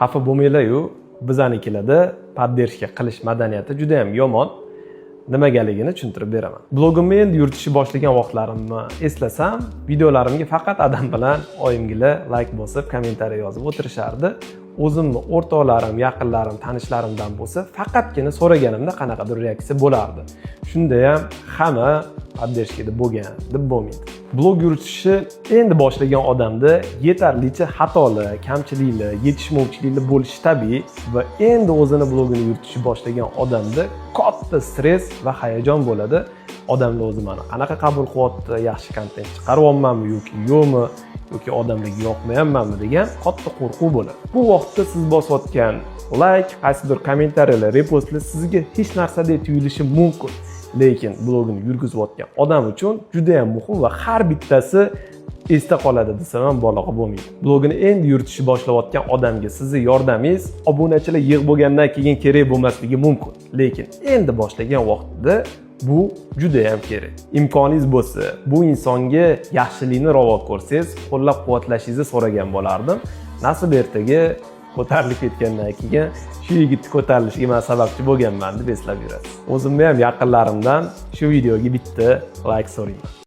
xafa bo'lmanglar-yu, bizanikilarda poddershka qilish madaniyati juda ham yomon. Nimagaligini tushuntirib beraman. Blogimni endi yuritishni boshlagan vaqtlarimni eslasam, videolarimga faqat adam bilan oyimgilar like bosib, kommentariy yozib o'tirishardi. O'zimni o'rtoqlarim, yaqinlarim, tanishlarimdan bo'lsa, faqatgina so'raganimda qanaqadir reaksiya bo'lardi. Shunda ham hamma poddershkada bo'lgan deb bo'lmaydi. Blog yuritishni endi boshlagan odamda yetarlicha xatolar, kamchiliklar, yetishmovchiliklar bo'lishi tabiiy va endi o'zini blogini yuritishni boshlagan odamda katta stress va hayajon bo'ladi. Odamlar o'zi meni qanaqa qabul qilyapti, yaxshi kontent chiqaryapmanmi yoki yo'qmi, yoki odamlarga yoqmayapmanmi degan katta qo'rquv bo'ladi. Bu vaqtda siz bosayotgan like, qaysidir kommentariyalar, repostlar sizga hech narsadek tuyulishi mumkin. Lekin blogini yurgizayotgan odam uchun juda ham muhim va har bittasi esda qoladi desam ham mubolag'a bo'lmaydi. Blogini endi yuritishni boshlayotgan odamga sizning yordamingiz obunachilar yig'ib bo'lgandan keyin kerak bo'lmasligi mumkin. Lekin endi boshlagan vaqtida bu juda ham kerak. Imkoningiz bo'lsa, bu insonga yaxshilikni ravo ko'rsangiz, qo'llab-quvvatlashingizni so'ragan bo'lardim. Nasib ertaga ko'tarilib ketgandan keyin shu yigitni ko'tarilishiga men sababchi bo'lganman deb eslab yurasiz. O'zimni ham yaqinlarimdan shu videoga bitta like so'rayman.